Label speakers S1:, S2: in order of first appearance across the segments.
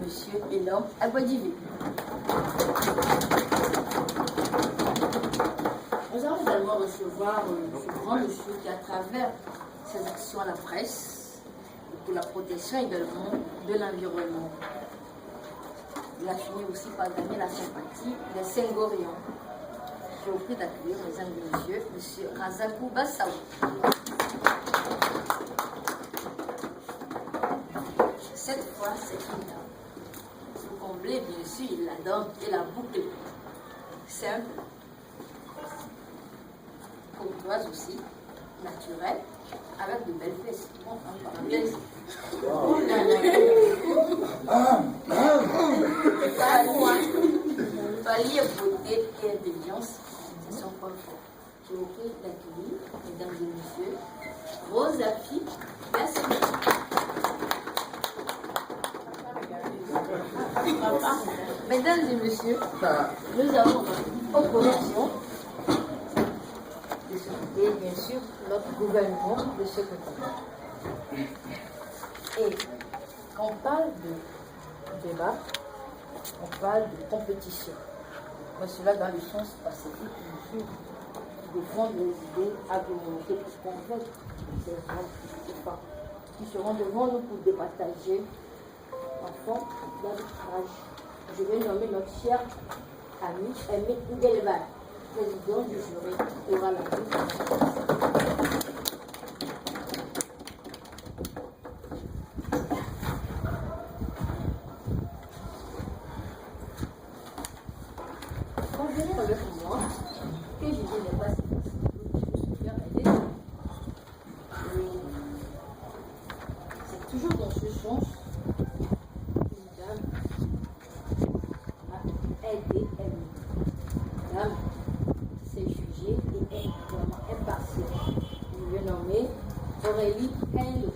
S1: Monsieur Elom Agbadivi. Nous allons également recevoir ce grand monsieur qui, à travers ses actions à la presse, pour la protection également de l'environnement, il a fini aussi par gagner la sympathie des Senghorians. Je vous prie d'accueillir, mesdames et messieurs, monsieur Razakou Bassaou. Cette fois, c'est une dame. Pour combler, bien sûr, la dent et la boucle. Simple, courtoise aussi, naturelle, avec de belles fesses. Bon, en parenthèse. Pallier beauté et intelligence, c'est son point fort. Je vous prie d'accueillir, mesdames et messieurs, Rosafi Gassi. Mesdames et messieurs, nous avons en position de soutenir bien sûr notre gouvernement de ce côté. Et quand on parle de débat, on parle de compétition. Mais cela dans le sens pacifique, bien sûr, de défendre les idées argumentées pour convaincre ces gens qui seront devant nous pour départager enfants d'arbitrage. Je vais nommer notre cher ami Aimé Ngelba, président du jury, aura la convenez avec moi que je n'est pas si facile. C'est toujours dans ce sens. Madame s'est jugée et est vraiment impartiale. Je vais nommer Aurélie Henlo.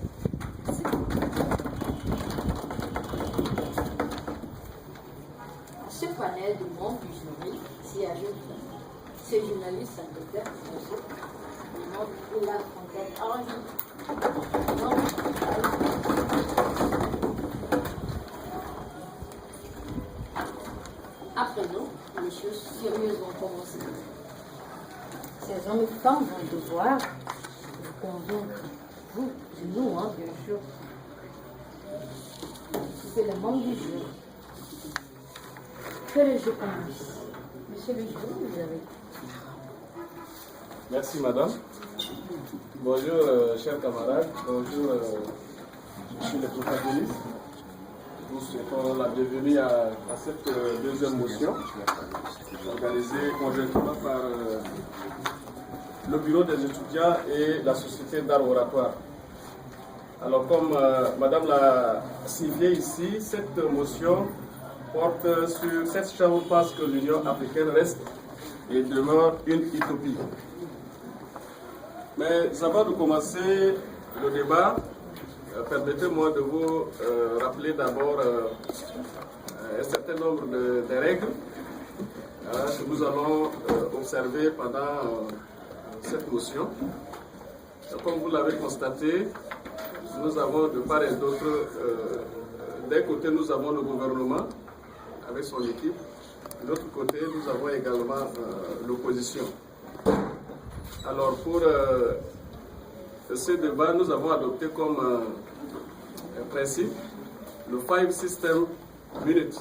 S1: À ce panel de membres du jury s'y ajoute ce journaliste sanitaire, le nom de la Fontaine Après nous, les choses sérieuses vont commencer. Ces hommes et femmes vont devoir vous convaincre, vous, nous, bien sûr. C'est le membre du jury. Que le jeu commence. Monsieur le jury, vous avez.
S2: Merci madame. Bonjour chers camarades. Bonjour monsieur le protagoniste. Nous souhaitons la bienvenue à cette deuxième motion organisée conjointement par le bureau des étudiants et la société d'art oratoire. Alors comme madame l'a signalé ici, cette motion porte sur cette chambre pense que l'Union africaine reste et demeure une utopie. Mais avant de commencer le débat, permettez-moi de vous rappeler d'abord un certain nombre de règles que nous allons observer pendant cette motion. Comme vous l'avez constaté, nous avons de part et d'autre, d'un côté nous avons le gouvernement avec son équipe, de l'autre côté nous avons également l'opposition. Alors pour ce débat, nous avons adopté comme principe le 5 system minutes.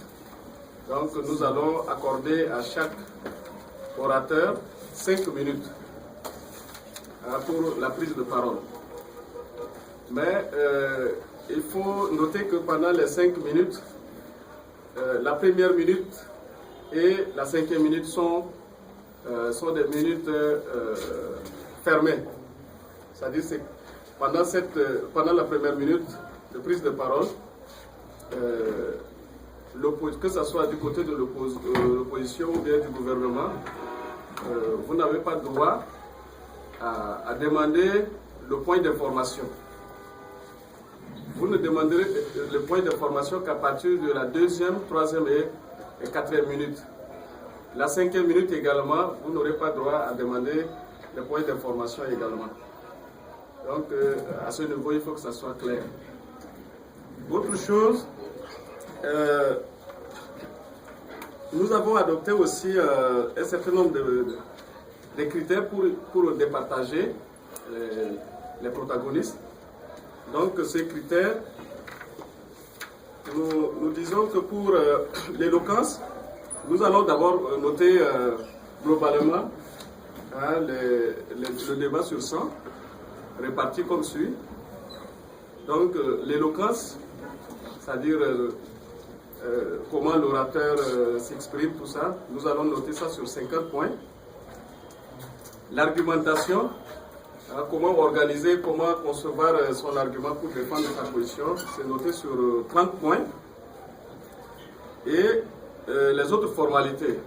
S2: Donc nous allons accorder à chaque orateur 5 minutes pour la prise de parole. Mais il faut noter que pendant les 5 minutes, la première minute et la 5e minute sont des minutes fermées. C'est-à-dire que pendant la première minute de prise de parole, que ce soit du côté de l'opposition ou bien du gouvernement, vous n'avez pas droit à demander le point d'information. Vous ne demanderez le point d'information qu'à partir de la 2e, 3e et 4e minute. La 5e minute également, vous n'aurez pas droit à demander le point d'information également. Donc, à ce niveau, il faut que ça soit clair. Autre chose, nous avons adopté aussi un certain nombre de critères pour départager les protagonistes. Donc ces critères, nous disons que pour l'éloquence, nous allons d'abord noter globalement le débat sur 100, réparti comme suit. Donc l'éloquence, c'est-à-dire comment l'orateur s'exprime, tout ça, nous allons noter ça sur 50 points. L'argumentation, comment organiser, comment concevoir son argument pour défendre sa position, c'est noté sur 30 points. Et les autres formalités.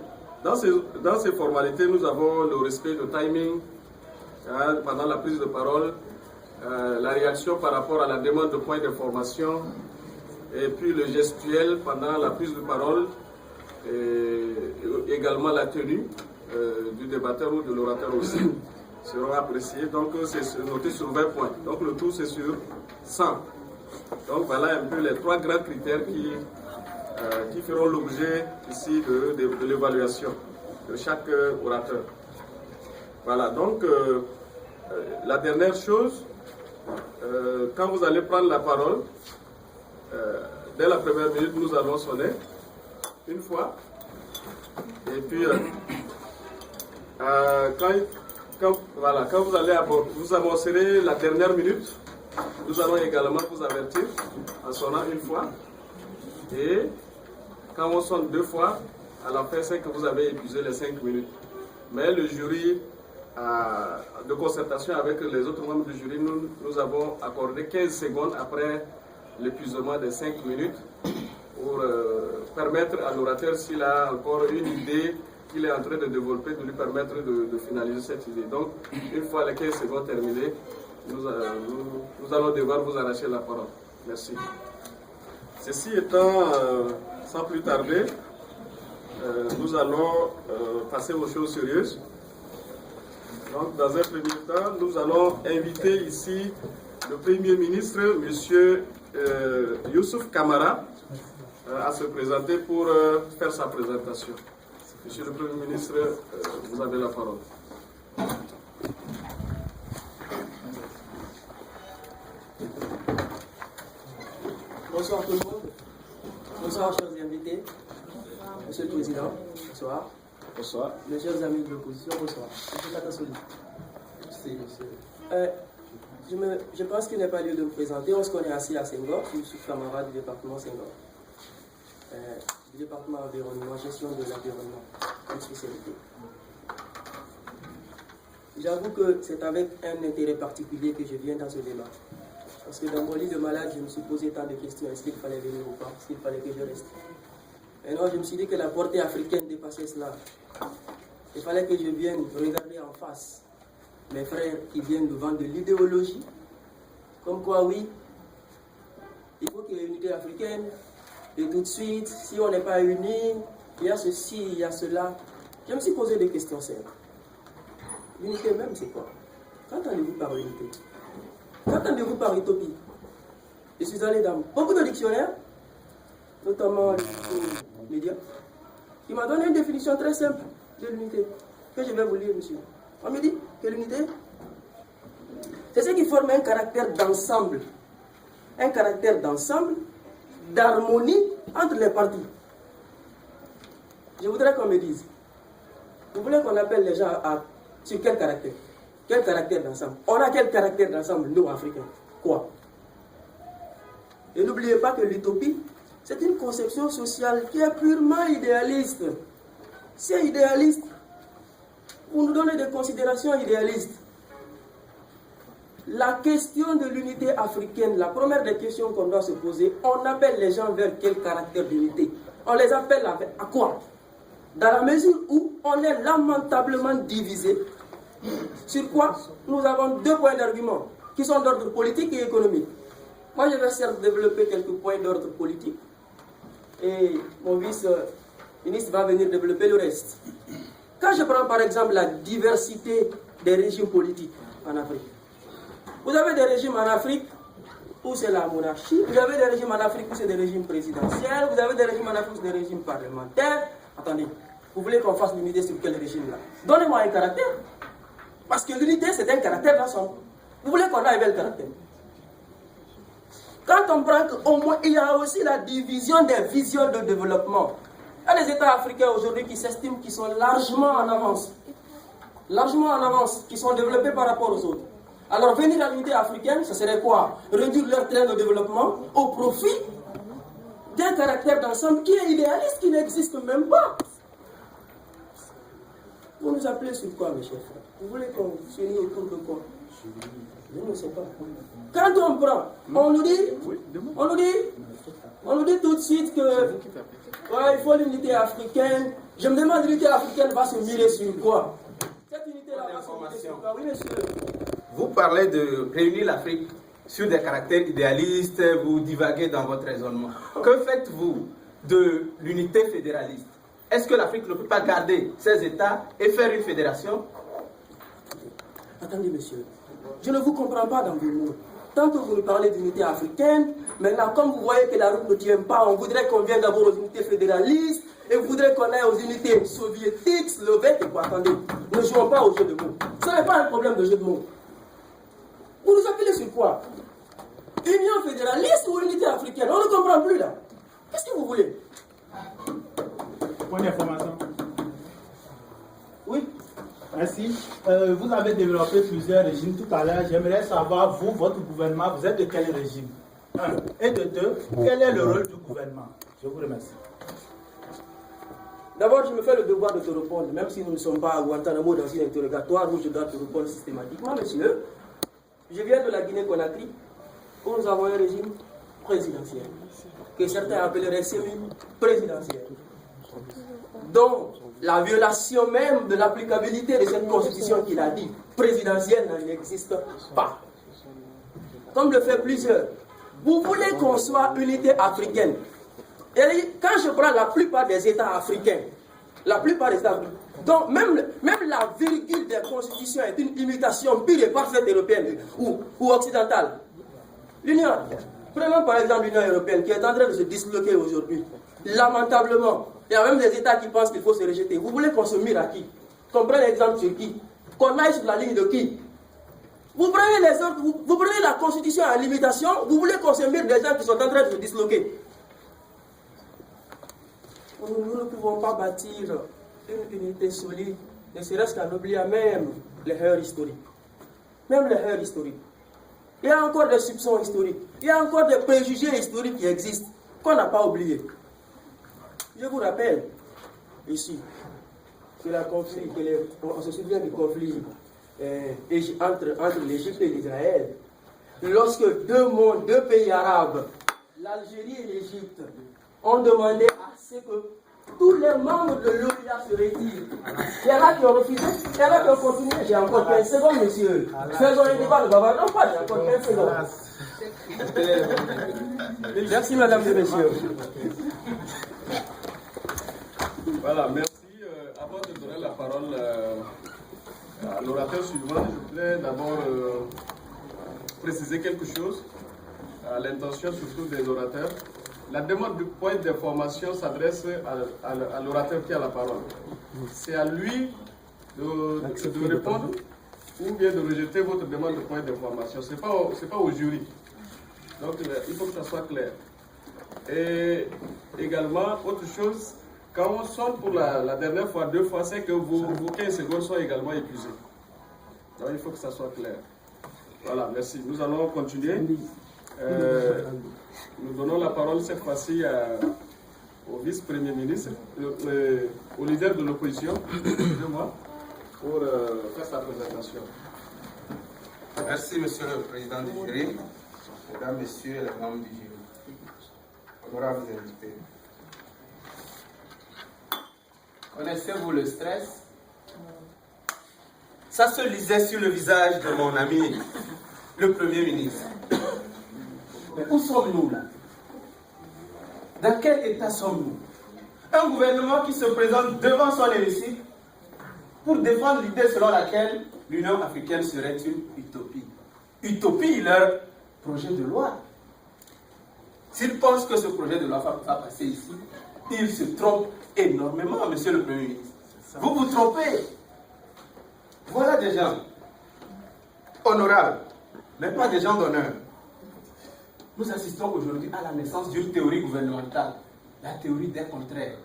S2: Dans ces formalités, nous avons le respect du timing pendant la prise de parole, la réaction par rapport à la demande de points d'information, et puis le gestuel pendant la prise de parole, et également la tenue du débatteur ou de l'orateur aussi seront appréciés. Donc c'est noté sur 20 points. Donc le tout c'est sur 100. Donc voilà un peu les 3 grands critères qui feront l'objet ici de l'évaluation de chaque orateur. Voilà, donc la dernière chose, quand vous allez prendre la parole, dès la première minute, nous allons sonner une fois. Et puis, quand vous avancerez la dernière minute, nous allons également vous avertir en sonnant une fois. Et quand on sonne 2 fois, à la fin, c'est que vous avez épuisé les 5 minutes. Mais le jury, de concertation avec les autres membres du jury, nous avons accordé 15 secondes après l'épuisement des 5 minutes pour permettre à l'orateur, s'il a encore une idée qu'il est en train de développer, de lui permettre de finaliser cette idée. Donc, une fois les 15 secondes terminées, nous allons devoir vous arracher la parole. Merci. Ceci étant, sans plus tarder, nous allons passer aux choses sérieuses. Donc, dans un premier temps, nous allons inviter ici le Premier ministre, M. Youssouf Kamara, à se présenter pour faire sa présentation. Monsieur le Premier ministre, vous avez la parole.
S3: Bonsoir tout le monde. Bonsoir chers invités. Monsieur le Président, bonsoir.
S2: Bonsoir.
S3: Mes chers amis de l'opposition, bonsoir. Je pense qu'il n'est pas lieu de me présenter. On se connaît assis à Senghor, je suis camarade du département Senghor. Du département environnement, gestion de l'environnement, une spécialité. J'avoue que c'est avec un intérêt particulier que je viens dans ce débat. Parce que dans mon lit de malade, je me suis posé tant de questions. Est-ce qu'il fallait venir ou pas? Est-ce qu'il fallait que je reste? Et non, je me suis dit que la portée africaine dépassait cela. Il fallait que je vienne regarder en face mes frères qui viennent nous vendre de l'idéologie. Comme quoi, oui, il faut qu'il y ait une unité africaine. Et tout de suite, si on n'est pas unis, il y a ceci, il y a cela. Je me suis posé des questions simples. L'unité même, c'est quoi? Qu'entendez-vous par unité? Qu'entendez-vous par utopie? Je suis allé dans beaucoup de dictionnaires, notamment les médias, qui m'a donné une définition très simple de l'unité, que je vais vous lire, monsieur. On me dit que l'unité, c'est ce qui forme un caractère d'ensemble, d'harmonie entre les parties. Je voudrais qu'on me dise, vous voulez qu'on appelle les gens sur quel caractère? Quel caractère d'ensemble? On a quel caractère d'ensemble, nous, Africains? Quoi? Et n'oubliez pas que l'utopie, c'est une conception sociale qui est purement idéaliste. C'est idéaliste. Pour nous donner des considérations idéalistes. La question de l'unité africaine, la première des questions qu'on doit se poser, on appelle les gens vers quel caractère d'unité? On les appelle à quoi? Dans la mesure où on est lamentablement divisé. Sur quoi? Nous avons 2 points d'argument qui sont d'ordre politique et économique. Moi, je vais certes développer quelques points d'ordre politique et mon vice-ministre va venir développer le reste. Quand je prends par exemple la diversité des régimes politiques en Afrique, vous avez des régimes en Afrique où c'est la monarchie, vous avez des régimes en Afrique où c'est des régimes présidentiels, vous avez des régimes en Afrique où c'est des régimes parlementaires. Attendez, vous voulez qu'on fasse l'unité sur quel régime là? Donnez-moi un caractère. Parce que l'unité, c'est un caractère d'ensemble. Vous voulez qu'on ait le caractère? Quand on prend qu'au moins, il y a aussi la division des visions de développement. Il y a des États africains aujourd'hui qui s'estiment qu'ils sont largement en avance. Largement en avance, qui sont développés par rapport aux autres. Alors venir à l'unité africaine, ça serait quoi? Réduire leur train de développement au profit d'un caractère d'ensemble qui est idéaliste, qui n'existe même pas. Vous nous appelez sur quoi, mes chers frères? Vous voulez qu'on s'unisse autour de quoi? Je ne sais pas. Quand on prend, on nous dit tout de suite que ouais, il faut l'unité africaine. Je me demande, l'unité africaine va se mirer sur quoi? Cette unité-là va se mirer sur quoi? Oui, monsieur.
S4: Vous parlez de réunir l'Afrique sur des caractères idéalistes, vous divaguez dans votre raisonnement. Que faites-vous de l'unité fédéraliste? Est-ce que l'Afrique ne peut pas garder ses États et faire une fédération?
S3: Attendez, monsieur. Je ne vous comprends pas dans vos mots. Tant que vous nous parlez d'unité africaine, maintenant, comme vous voyez que la route ne tient pas, on voudrait qu'on vienne d'abord aux unités fédéralistes, et vous voudrez qu'on aille aux unités soviétiques, slovaques, et quoi. Attendez, ne jouons pas au jeu de mots. Ce n'est pas un problème de jeu de mots. Vous nous appelez sur quoi? Union fédéraliste ou unité africaine? On ne comprend plus là. Qu'est-ce que vous voulez?
S5: Point d'information.
S3: Oui.
S5: Merci. Vous avez développé plusieurs régimes tout à l'heure. J'aimerais savoir, vous, votre gouvernement, vous êtes de quel régime? 1. Et de 2, quel est le rôle du gouvernement? Je vous remercie.
S3: D'abord, je me fais le devoir de te répondre, même si nous ne sommes pas à Guantanamo dans une interrogatoire où je dois te répondre systématiquement, monsieur. Je viens de la Guinée-Conakry, où nous avons un régime présidentiel, que certains appelleraient semi-présidentiel, dont la violation même de l'applicabilité de cette constitution qu'il a dit présidentielle n'existe pas. Comme le fait plusieurs. Vous voulez qu'on soit unité africaine. Et quand je prends la plupart des États africains, donc même la virgule des constitutions est une imitation pure et parfaite européenne ou occidentale. L'Union, prenons par exemple l'Union européenne qui est en train de se disloquer aujourd'hui. Lamentablement, il y a même des États qui pensent qu'il faut se rejeter. Vous voulez qu'on se mire à qui? Qu'on prenne l'exemple sur qui? Qu'on aille sur la ligne de qui? Vous prenez les autres, vous prenez la constitution à limitation, vous voulez qu'on se mire des gens qui sont en train de se disloquer. Nous ne pouvons pas bâtir une unité solide, ne serait-ce qu'en oubliant même les heures historiques. Même les heures historiques. Il y a encore des soupçons historiques. Il y a encore des préjugés historiques qui existent, qu'on n'a pas oubliés. Je vous rappelle, ici, que on se souvient du conflit entre l'Égypte et l'Israël. Lorsque deux pays arabes, l'Algérie et l'Égypte, ont demandé à ce que tous les membres de l'OIA se retirent. Il y en a qui ont refusé, il y en a qui ont continué. J'ai encore 15 secondes, monsieur. Faisons un débat de bavard. Non, pas, j'ai encore 15 secondes. Merci, madame et messieurs.
S2: Voilà, merci. Avant de donner la parole à l'orateur suivant, je voulais d'abord préciser quelque chose à l'intention surtout des orateurs. La demande de point d'information s'adresse à l'orateur qui a la parole. C'est à lui de répondre ou bien de rejeter votre demande de point d'information. Ce n'est pas au jury. Donc il faut que ça soit clair. Et également, autre chose, quand on sonne pour la dernière fois, 2 fois, c'est que vos 15 secondes soient également épuisées. Donc il faut que ça soit clair. Voilà, merci. Nous allons continuer. Nous donnons la parole cette fois-ci au vice-premier ministre, au leader de l'opposition, pour faire sa présentation.
S4: Merci, monsieur le président du jury, mesdames, messieurs les membres du jury, honorables invités. Connaissez-vous le stress? Ça se lisait sur le visage de mon ami, le Premier ministre. Mais où sommes-nous là? Dans quel état sommes-nous? Un gouvernement qui se présente devant son hémicycle pour défendre l'idée selon laquelle l'Union africaine serait une utopie. Utopie, leur projet de loi. S'il pense que ce projet de loi va passer ici, il se trompe énormément, monsieur le Premier ministre. Vous vous trompez. Voilà des gens honorables, mais pas des gens d'honneur. Nous assistons aujourd'hui à la naissance d'une théorie gouvernementale, la théorie des contraires.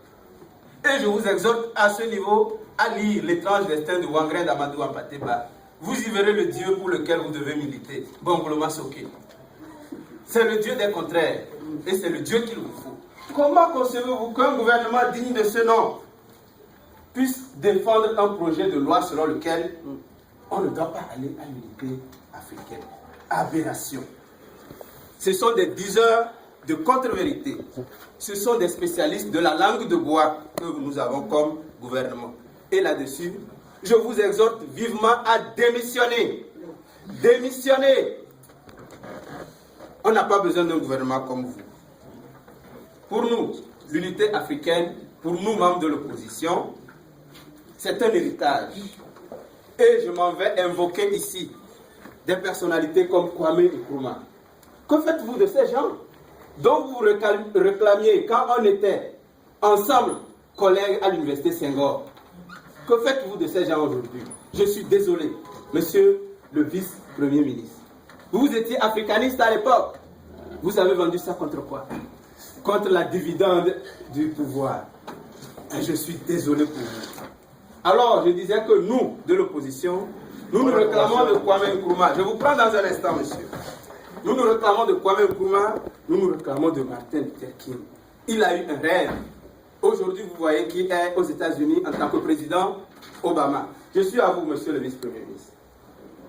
S4: Et je vous exhorte à ce niveau à lire L'étrange destin de Wangrin d'Amadou Ampateba. Vous y verrez le Dieu pour lequel vous devez militer, Bongoloma Soké. C'est le Dieu des contraires, et c'est le Dieu qu'il vous faut. Comment concevez-vous qu'un gouvernement digne de ce nom puisse défendre un projet de loi selon lequel on ne doit pas aller à l'unité africaine? Aberration. Ce sont des diseurs de contre-vérité. Ce sont des spécialistes de la langue de bois que nous avons comme gouvernement. Et là-dessus, je vous exhorte vivement à démissionner. Démissionner. On n'a pas besoin d'un gouvernement comme vous. Pour nous, l'unité africaine, pour nous membres de l'opposition, c'est un héritage. Et je m'en vais invoquer ici des personnalités comme Kwame Nkrumah. Que faites-vous de ces gens dont vous réclamiez quand on était ensemble collègues à l'université Senghor? Que faites-vous de ces gens aujourd'hui? Je suis désolé, monsieur le vice-premier ministre. Vous étiez africaniste à l'époque. Vous avez vendu ça contre quoi? Contre la dividende du pouvoir. Et je suis désolé pour vous. Alors, je disais que nous, de l'opposition, nous nous réclamons de Kwame Nkrumah. Je vous prends dans un instant, monsieur. Nous nous réclamons de Kwame Nkrumah, nous nous réclamons de Martin Luther King. Il a eu un rêve. Aujourd'hui, vous voyez qu'il est aux États-Unis en tant que président Obama. Je suis à vous, monsieur le vice-premier ministre.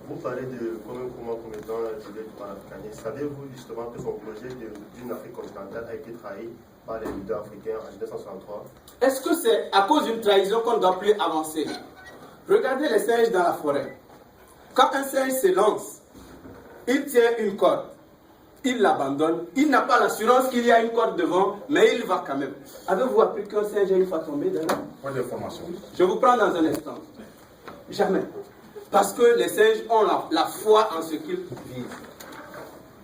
S6: Vous parlez de Kwame Nkrumah comme étant leader du panafricanisme. Savez-vous justement que son projet d'une Afrique continentale a été trahi par les leaders africains en 1963?
S4: Est-ce que c'est à cause d'une trahison qu'on ne doit plus avancer? Regardez les singes dans la forêt. Quand un singe se lance, il tient une corde, il l'abandonne, il n'a pas l'assurance qu'il y a une corde devant, mais il va quand même. Avez-vous appris qu'un singe a une fois tombé dedans?
S7: Point d'information.
S4: Je vous prends dans un instant. Jamais. Parce que les singes ont la foi en ce qu'ils vivent.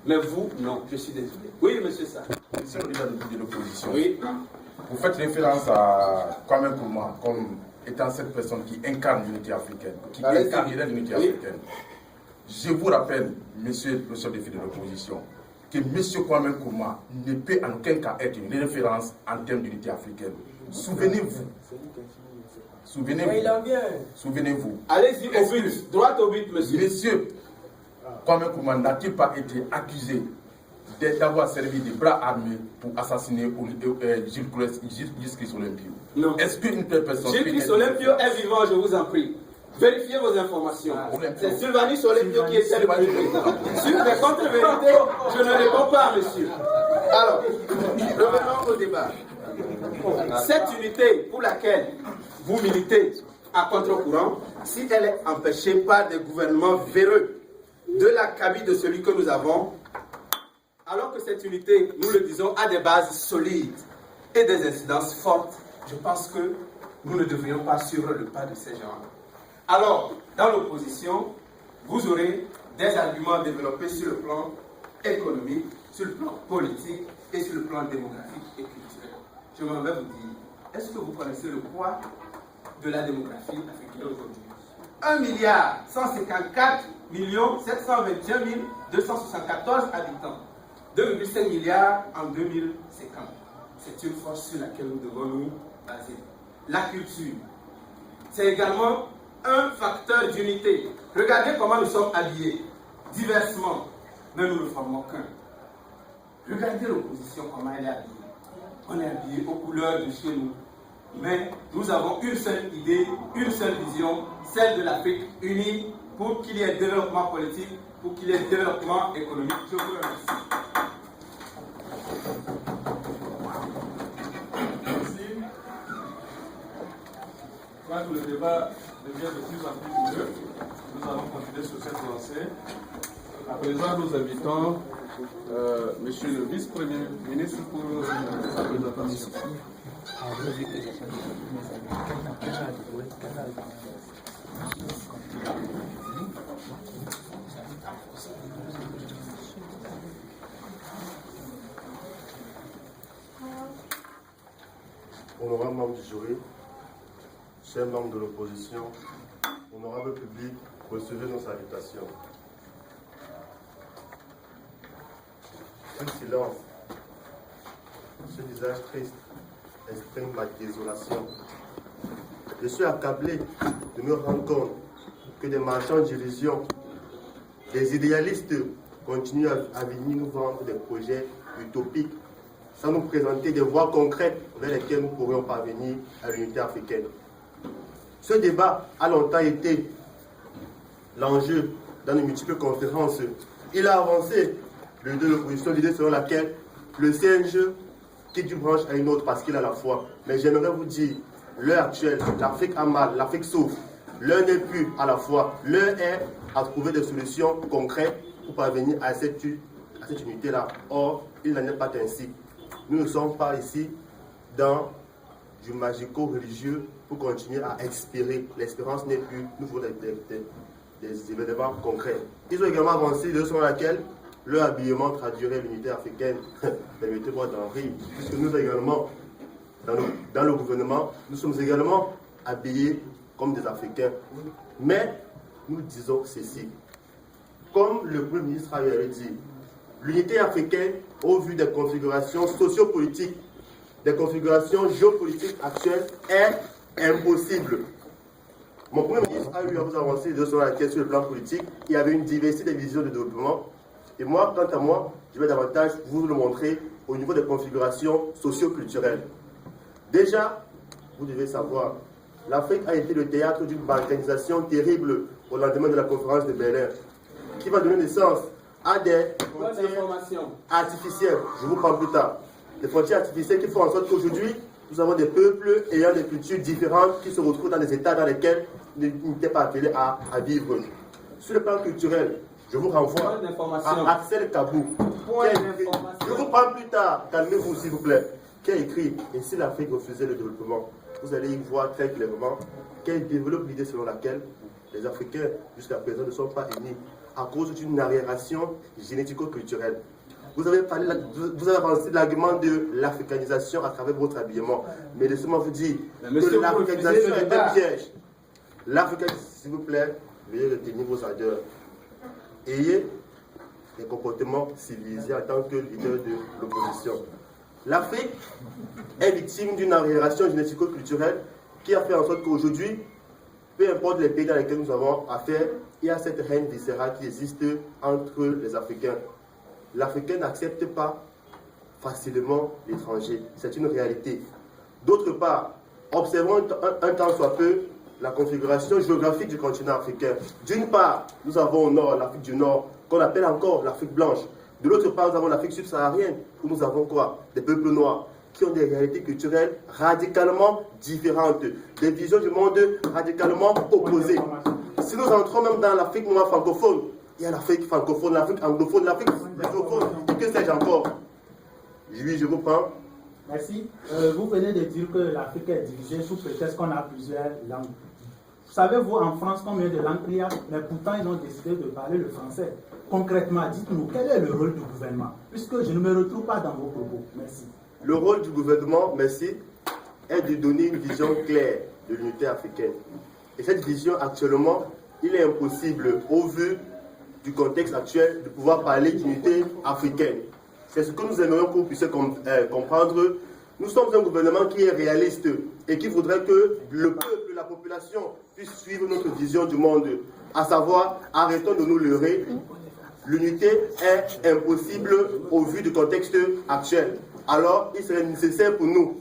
S4: Mais vous, non, je suis désolé. Oui, monsieur Sarr.
S7: Monsieur le leader de l'opposition,
S4: Oui.
S7: vous faites référence à Kwame Nkrumah comme étant cette personne qui incarne l'unité africaine, qui incarnerait l'unité africaine. Je vous rappelle, monsieur le chef de file de l'opposition, que monsieur Kwame Nkrumah ne peut en aucun cas être une référence en termes d'unité africaine. Souvenez-vous. Souvenez-vous.
S3: Il en vient.
S7: Souvenez-vous.
S4: Allez-y au but, droit au but, monsieur.
S7: Monsieur Kwame Nkrumah n'a-t-il pas été accusé d'avoir servi de bras armés pour assassiner Gilles Christ Olympio?
S4: Non.
S7: Est-ce qu'une telle personne...
S4: Gilles Christ Olympio est vivant, je vous en prie. Vérifiez vos informations. C'est Sylvanus Olympio qui était le président. Sur les contre-vérités, je ne réponds pas, monsieur. Alors, revenons au débat. Cette unité pour laquelle vous militez à contre-courant, si elle est empêchée par des gouvernements véreux de l'acabit de celui que nous avons, alors que cette unité, nous le disons, a des bases solides et des incidences fortes, je pense que nous ne devrions pas suivre le pas de ces gens. Alors, dans l'opposition, vous aurez des arguments développés sur le plan économique, sur le plan politique et sur le plan démographique et culturel. Je m'en vais vous dire, est-ce que vous connaissez le poids de la démographie africaine aujourd'hui? 1,154,721,274 habitants. 2,5 milliards en 2050. C'est une force sur laquelle nous devons nous baser. La culture, c'est également un facteur d'unité. Regardez comment nous sommes habillés, diversement, mais nous ne formons qu'un. Regardez l'opposition, comment elle est habillée. On est habillé aux couleurs de chez nous. Mais nous avons une seule idée, une seule vision, celle de l'Afrique unie pour qu'il y ait développement politique, pour qu'il y ait développement économique. Je vous remercie.
S2: Je crois que le débat devient de plus en plus vieux. Nous allons continuer sur cette lancée. À présent, nous invitons monsieur le vice-premier ministre pour sa présentation.
S6: honorables membres du jury, chers membres de l'opposition, honorable public, recevez nos salutations. Ce silence, ce visage triste exprime ma désolation. Je suis accablé de me rendre compte que des marchands d'illusions, des idéalistes continuent à venir nous vendre des projets utopiques sans nous présenter des voies concrètes vers lesquelles nous pourrions parvenir à l'unité africaine. Ce débat a longtemps été l'enjeu dans de multiples conférences. Il a avancé le de l'opposition, l'idée selon laquelle le CNG quitte d'une branche à une autre parce qu'il a la foi. Mais j'aimerais vous dire, l'heure actuelle, l'Afrique a mal, l'Afrique souffre. L'heure n'est plus à la foi, l'heure est à trouver des solutions concrètes pour parvenir à cette unité-là. Or, il n'en est pas ainsi. Nous ne sommes pas ici dans du magico-religieux pour continuer à expirer. L'espérance n'est plus, nous voulons des événements concrets. Ils ont également avancé de selon laquelle leur habillement traduirait l'unité africaine. Permettez-moi d'en rire, puisque nous également, dans le gouvernement, nous sommes également habillés comme des Africains. Mais nous disons ceci. Comme le Premier ministre a dit, l'unité africaine, au vu des configurations sociopolitiques, des configurations géopolitiques actuelles, est impossible. Mon Premier ministre a eu à vous avancer de sur laquelle, sur le plan politique, il y avait une diversité des visions de développement. Et moi, quant à moi, je vais davantage vous le montrer au niveau des configurations socio-culturelles. Déjà, vous devez savoir, l'Afrique a été le théâtre d'une balkanisation terrible au lendemain de la conférence de Berlin, qui va donner naissance à des frontières artificielles. Je vous parle plus tard. Des frontières artificielles qui font en sorte qu'aujourd'hui, nous avons des peuples ayant des cultures différentes qui se retrouvent dans des états dans lesquels ils n'étaient pas appelés à vivre. Sur le plan culturel, je vous renvoie à Axel Kabou. Je vous parle plus tard, calmez-vous s'il vous plaît, qui a écrit « Et si l'Afrique refusait le développement ?» Vous allez y voir très clairement qu'elle développe l'idée selon laquelle les Africains, jusqu'à présent, ne sont pas unis à cause d'une narration génético-culturelle. Vous avez avancé l'argument de l'africanisation à travers votre habillement. Mais laissez-moi vous dire que l'africanisation est un piège. L'africanisation, s'il vous plaît, veuillez retenir vos ardeurs. Ayez des comportements civilisés en tant que leader de l'opposition. L'Afrique est victime d'une narration génético-culturelle qui a fait en sorte qu'aujourd'hui, peu importe les pays dans lesquels nous avons affaire, il y a cette haine viscérale qui existe entre les Africains. L'Africain n'accepte pas facilement l'étranger. C'est une réalité. D'autre part, observons un temps soit peu la configuration géographique du continent africain. D'une part, nous avons au nord l'Afrique du Nord, qu'on appelle encore l'Afrique blanche. De l'autre part, nous avons l'Afrique subsaharienne, où nous avons quoi? Des peuples noirs, qui ont des réalités culturelles radicalement différentes, des visions du monde radicalement opposées. Si nous entrons même dans l'Afrique noire francophone, il y a l'Afrique francophone, l'Afrique anglophone, l'Afrique francophone, et que sais-je encore? Oui, je vous prends.
S5: Merci. Vous venez de dire que l'Afrique est divisée sous prétexte qu'on a plusieurs langues. Savez-vous en France combien de langues il y a? Mais pourtant, ils ont décidé de parler le français. Concrètement, dites-nous, quel est le rôle du gouvernement? Puisque je ne me retrouve pas dans vos propos. Merci.
S6: Le rôle du gouvernement, merci, est de donner une vision claire de l'unité africaine. Et cette vision, actuellement, il est impossible, au vu du contexte actuel, de pouvoir parler d'unité africaine. C'est ce que nous aimerions que vous puissiez comprendre. Nous sommes un gouvernement qui est réaliste et qui voudrait que le peuple, la population, puisse suivre notre vision du monde. À savoir, arrêtons de nous leurrer. L'unité est impossible au vu du contexte actuel. Alors, il serait nécessaire pour nous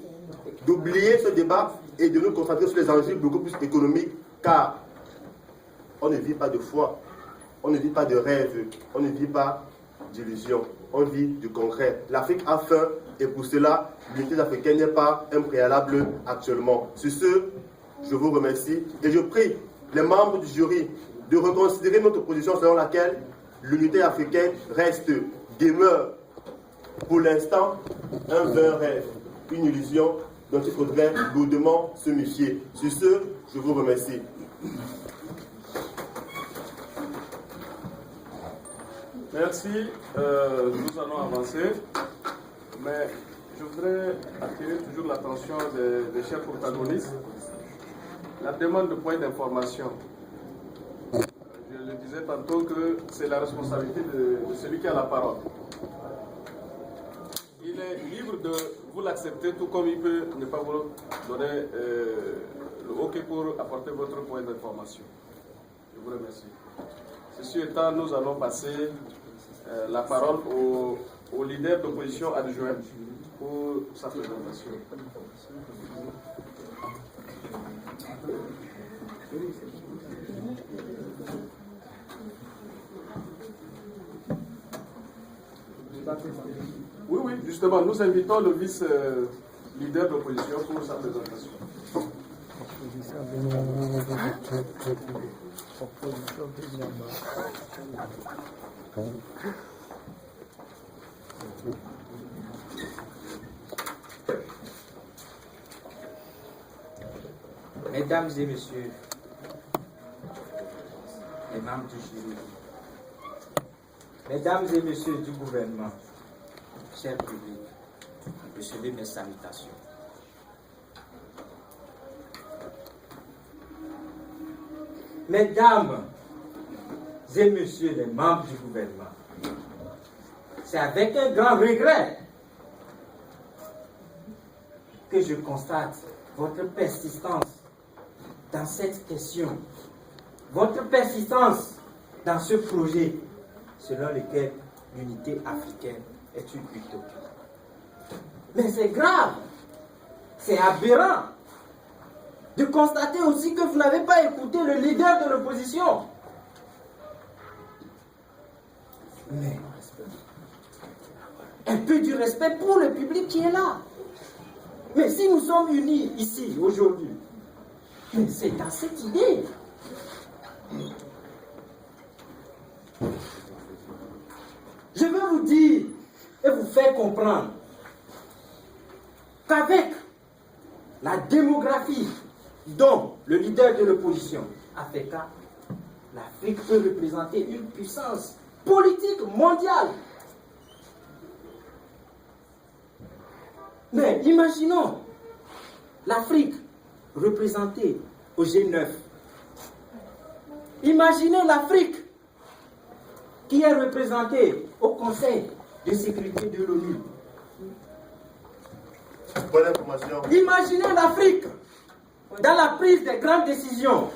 S6: d'oublier ce débat et de nous concentrer sur les enjeux beaucoup plus économiques, car on ne vit pas de foi, on ne vit pas de rêve, on ne vit pas d'illusion, on vit du concret. L'Afrique a faim et pour cela, l'unité africaine n'est pas un préalable actuellement. Sur ce, je vous remercie et je prie les membres du jury de reconsidérer notre position selon laquelle l'unité africaine demeure pour l'instant un vain rêve, une illusion dont il faudrait lourdement se méfier. Sur ce, je vous remercie.
S2: Merci. Nous allons avancer. Mais je voudrais attirer toujours l'attention des chers protagonistes. La demande de points d'information. Je le disais tantôt que c'est la responsabilité de celui qui a la parole. Il est libre de vous l'accepter, tout comme il peut ne pas vous donner le OK pour apporter votre point d'information. Je vous remercie. Ceci étant, nous allons passer la parole au leader d'opposition adjoint pour sa présentation. Oui, oui, justement, nous invitons le vice-leader d'opposition pour sa présentation.
S8: Mesdames et messieurs, les membres du jury, mesdames et messieurs du gouvernement, chers publics, recevez mes salutations. Mesdames et messieurs les membres du gouvernement, c'est avec un grand regret que je constate votre persistance dans cette question, votre persistance dans ce projet selon lequel l'unité africaine est une utopie. Mais c'est grave, c'est aberrant de constater aussi que vous n'avez pas écouté le leader de l'opposition. Mais un peu du respect pour le public qui est là. Mais si nous sommes unis ici aujourd'hui, c'est dans cette idée. Je veux vous dire et vous faire comprendre qu'avec la démographie dont le leader de l'opposition a fait cas, l'Afrique peut représenter une puissance politique mondiale. Mais imaginons l'Afrique représentée au G9. Imaginez l'Afrique qui est représentée au Conseil de sécurité de l'ONU.
S6: Bonne information.
S8: Imaginez l'Afrique dans la prise des grandes décisions.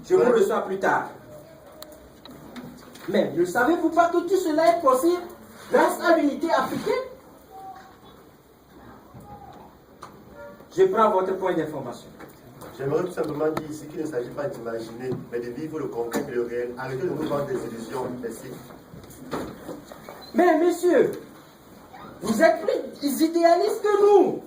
S8: Je vous reçois plus tard. Mais ne savez-vous pas que tout cela est possible grâce à l'unité africaine? Je prends votre point d'information.
S6: J'aimerais tout simplement dire ici qu'il ne s'agit pas d'imaginer, mais de vivre le concret et le réel. Arrêtez de nous vendre des illusions. Merci.
S8: Mais messieurs, vous êtes plus idéalistes que nous.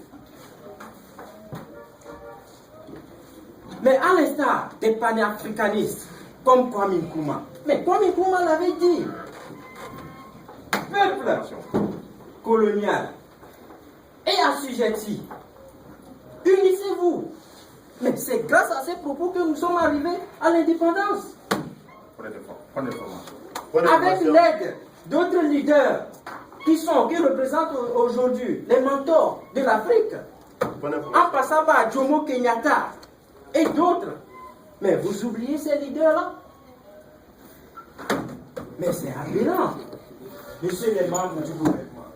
S8: Mais à l'instar des panafricanistes comme Kwame Nkrumah, mais Kwame Nkrumah l'avait dit, peuple colonial et assujetti, unissez-vous. Mais c'est grâce à ces propos que nous sommes arrivés à l'indépendance. Avec l'aide d'autres leaders qui représentent aujourd'hui les mentors de l'Afrique, en passant par Jomo Kenyatta et d'autres. Mais vous oubliez ces leaders-là? Mais c'est aberrant. Monsieur les membres du gouvernement.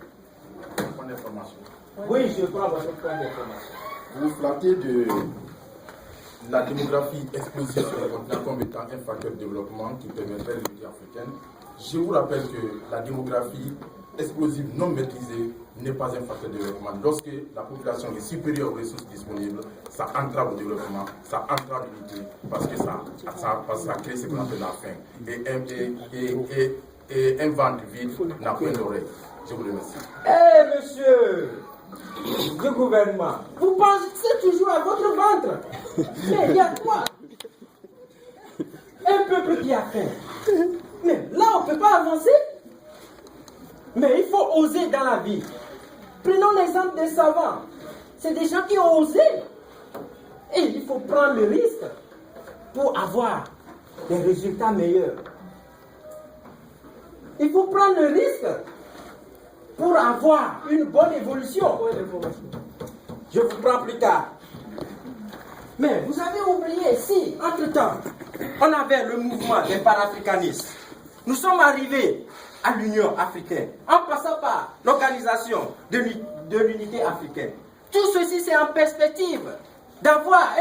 S8: Oui, je prends votre point d'information.
S7: Vous vous flattez de la démographie explosive sur le continent comme étant un facteur de développement qui permettrait l'unité africaine. Je vous rappelle que la démographie explosive non maîtrisée n'est pas un facteur de développement. Lorsque la population est supérieure aux ressources disponibles, ça entrave le développement, ça entrave l'unité, parce que ça crée ce qu'on appelle la faim. Et un ventre vide n'a point d'oreille. Je vous remercie.
S8: Monsieur du gouvernement, vous pensez toujours à votre ventre. Mais il y a quoi? Un peuple qui a faim. Mais là, on ne peut pas avancer. Mais il faut oser dans la vie. Prenons l'exemple des savants. C'est des gens qui ont osé. Et il faut prendre le risque pour avoir des résultats meilleurs. Il faut prendre le risque pour avoir une bonne évolution. Je vous prends plus tard. Mais vous avez oublié, si, entre-temps, on avait le mouvement des panafricanistes. Nous sommes arrivés à l'Union africaine, en passant par l'organisation de l'unité africaine. Tout ceci, c'est en perspective d'avoir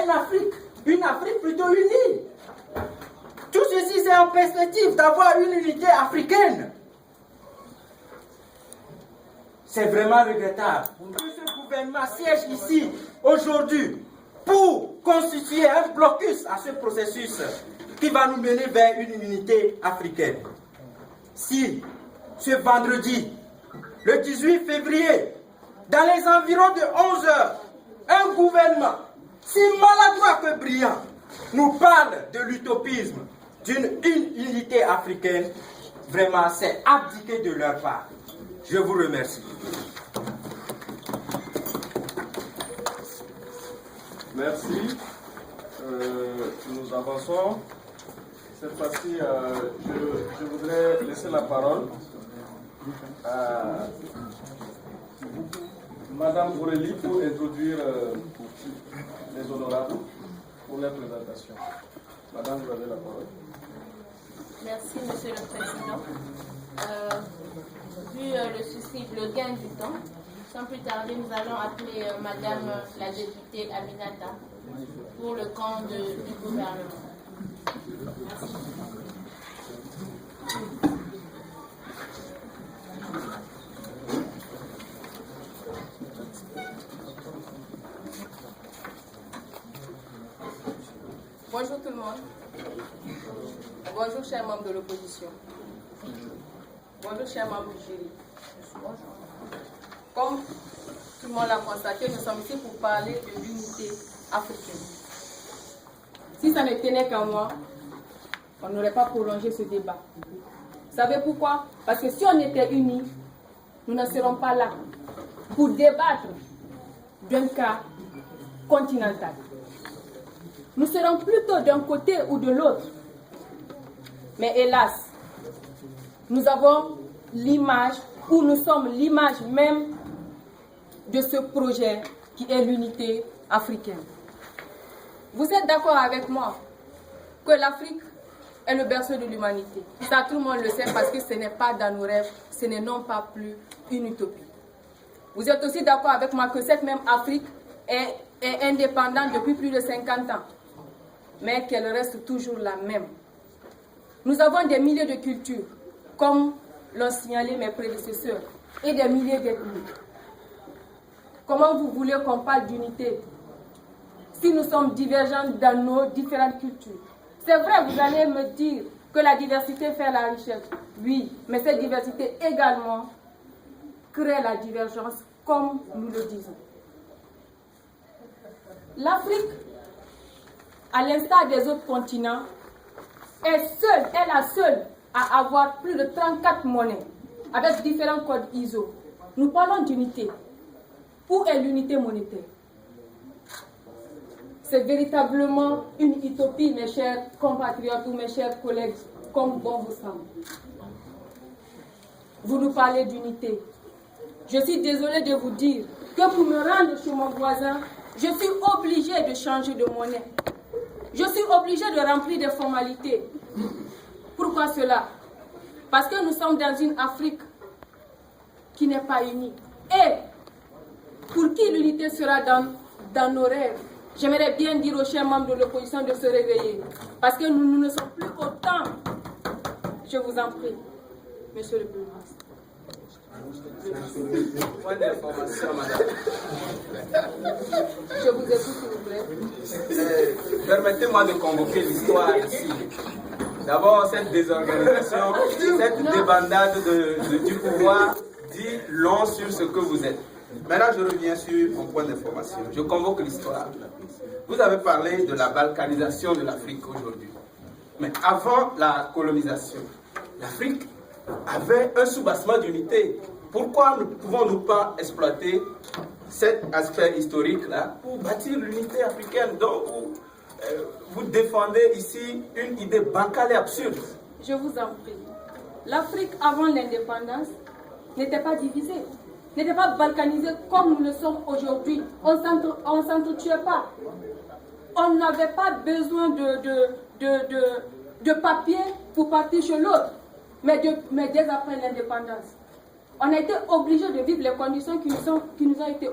S8: une Afrique plutôt unie. Tout ceci, c'est en perspective d'avoir une unité africaine. C'est vraiment regrettable que ce gouvernement siège ici aujourd'hui pour constituer un blocus à ce processus qui va nous mener vers une unité africaine. Si ce vendredi, le 18 février, dans les environs de 11 heures, un gouvernement si maladroit que brillant nous parle de l'utopisme d'une unité africaine, vraiment c'est abdiqué de leur part. Je vous remercie.
S2: Merci. Nous avançons. Cette fois-ci, je voudrais laisser la parole à Madame Aurélie pour introduire les honorables pour la présentation. Madame, vous avez la parole.
S9: Merci, Monsieur le Président. Vu le souci, le gain du temps, sans plus tarder, nous allons appeler Madame la députée Aminata pour le camp du gouvernement. Merci.
S10: Bonjour tout le monde. Bonjour chers membres de l'opposition. Bonjour chers membres du jury. Comme tout le monde l'a constaté, nous sommes ici pour parler de l'unité africaine. Si ça ne tenait qu'à moi, on n'aurait pas prolongé ce débat. Vous savez pourquoi? Parce que si on était unis, nous ne serons pas là pour débattre d'un cas continental. Nous serons plutôt d'un côté ou de l'autre. Mais hélas, nous avons l'image, ou nous sommes l'image même de ce projet qui est l'unité africaine. Vous êtes d'accord avec moi que l'Afrique est le berceau de l'humanité. Ça, tout le monde le sait parce que ce n'est pas dans nos rêves, ce n'est non pas plus une utopie. Vous êtes aussi d'accord avec moi que cette même Afrique est indépendante depuis plus de 50 ans, mais qu'elle reste toujours la même. Nous avons des milliers de cultures, comme l'ont signalé mes prédécesseurs, et des milliers d'ethnies. Comment vous voulez qu'on parle d'unité si nous sommes divergents dans nos différentes cultures? C'est vrai, vous allez me dire que la diversité fait la richesse. Oui, mais cette diversité également crée la divergence, comme nous le disons. L'Afrique, à l'instar des autres continents, est la seule à avoir plus de 34 monnaies avec différents codes ISO. Nous parlons d'unité. Où est l'unité monétaire? C'est véritablement une utopie, mes chers compatriotes ou mes chers collègues, comme bon vous semble. Vous nous parlez d'unité. Je suis désolée de vous dire que pour me rendre chez mon voisin, je suis obligée de changer de monnaie. Je suis obligée de remplir des formalités. Pourquoi cela? Parce que nous sommes dans une Afrique qui n'est pas unie. Et pour qui l'unité sera dans nos rêves? J'aimerais bien dire aux chers membres de l'opposition de se réveiller. Parce que nous ne sommes plus autant. Je vous en prie, Monsieur le Président.
S4: Point d'information, madame.
S10: Je vous écoute, s'il vous plaît.
S4: Permettez-moi de convoquer l'histoire ici. D'abord, cette désorganisation, cette débandade du pouvoir dit long sur ce que vous êtes. Maintenant, je reviens sur mon point d'information. Je convoque l'histoire. Vous avez parlé de la balkanisation de l'Afrique aujourd'hui. Mais avant la colonisation, l'Afrique avait un soubassement d'unité. Pourquoi ne pouvons-nous pas exploiter cet aspect historique-là pour bâtir l'unité africaine? Donc, vous défendez ici une idée bancale et absurde.
S10: Je vous en prie. L'Afrique, avant l'indépendance, n'était pas divisé, n'était pas balkanisé comme nous le sommes aujourd'hui. On ne s'entretuait pas. On n'avait pas besoin de papier pour partir chez l'autre, mais dès après l'indépendance. On a été obligé de vivre les conditions qui nous ont été